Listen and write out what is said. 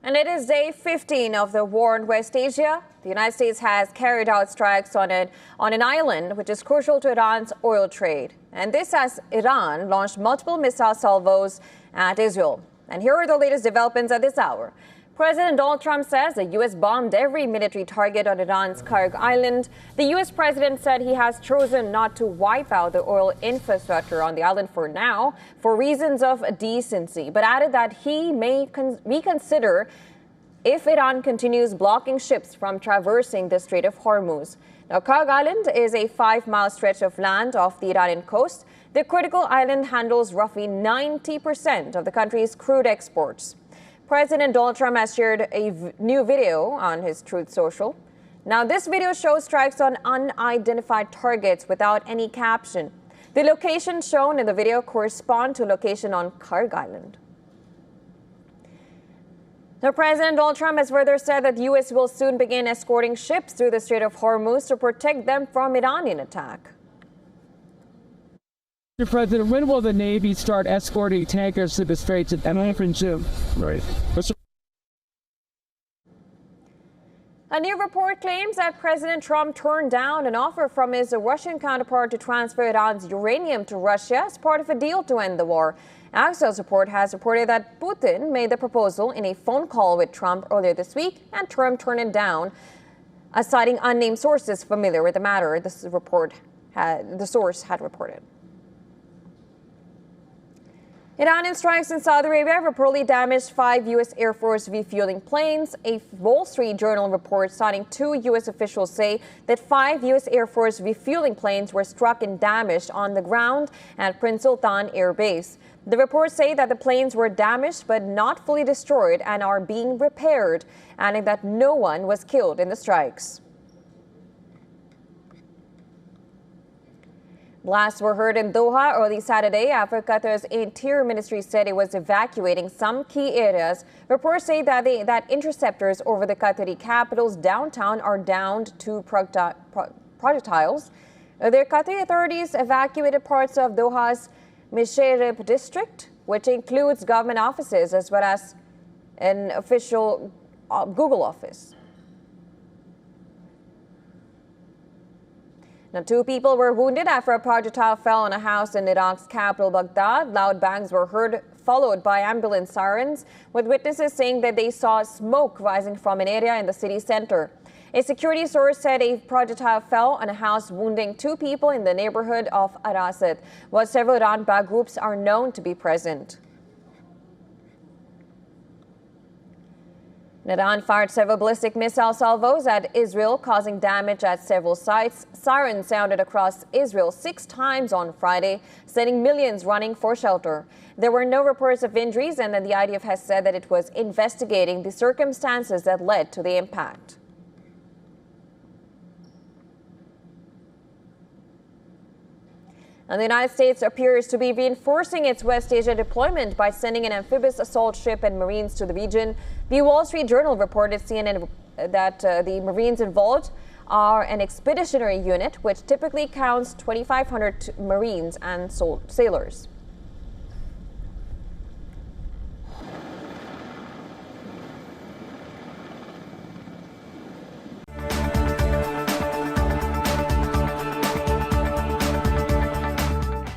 And it is day 15 of the war in West Asia. The United States has carried out strikes on an island which is crucial to Iran's oil trade. And this as Iran launched multiple missile salvos at Israel. And here are the latest developments at this hour. President Donald Trump says the U.S. bombed every military target on Iran's Kharg Island. The U.S. president said he has chosen not to wipe out the oil infrastructure on the island for now for reasons of decency, but added that he may reconsider if Iran continues blocking ships from traversing the Strait of Hormuz. Now, Kharg Island is a 5-mile stretch of land off the Iranian coast. The critical island handles roughly 90% of the country's crude exports. President Donald Trump has shared a new video on his Truth Social. Now, this video shows strikes on unidentified targets without any caption. The locations shown in the video correspond to location on Kharg Island. Now, President Donald Trump has further said that the U.S. will soon begin escorting ships through the Strait of Hormuz to protect them from Iranian attack. Mr. President, when will the Navy start escorting tankers to the Straits of Hormuz? Right. A new report claims that President Trump turned down an offer from his Russian counterpart to transfer Iran's uranium to Russia as part of a deal to end the war. Axios report has reported that Putin made the proposal in a phone call with Trump earlier this week, and Trump turned it down, citing unnamed sources familiar with the matter. The source had reported. Iranian strikes in Saudi Arabia reportedly damaged 5 U.S. Air Force refueling planes. A Wall Street Journal report citing 2 U.S. officials say that 5 U.S. Air Force refueling planes were struck and damaged on the ground at Prince Sultan Air Base. The reports say that the planes were damaged but not fully destroyed and are being repaired, adding that no one was killed in the strikes. Blasts were heard in Doha early Saturday after Qatar's Interior Ministry said it was evacuating some key areas. Reports say that interceptors over the Qatari capital's downtown are downed 2 projectiles. The Qatari authorities evacuated parts of Doha's Mishreb district, which includes government offices as well as an official Google office. Now, 2 people were wounded after a projectile fell on a house in Iraq's capital, Baghdad. Loud bangs were heard, followed by ambulance sirens, with witnesses saying that they saw smoke rising from an area in the city center. A security source said a projectile fell on a house, wounding 2 people in the neighborhood of Arasat, while several Iran-backed groups are known to be present. Iran fired several ballistic missile salvos at Israel, causing damage at several sites. Sirens sounded across Israel 6 times on Friday, sending millions running for shelter. There were no reports of injuries, and the IDF has said that it was investigating the circumstances that led to the impact. And the United States appears to be reinforcing its West Asia deployment by sending an amphibious assault ship and Marines to the region. The Wall Street Journal reported CNN that the Marines involved are an expeditionary unit, which typically counts 2,500 Marines and sailors.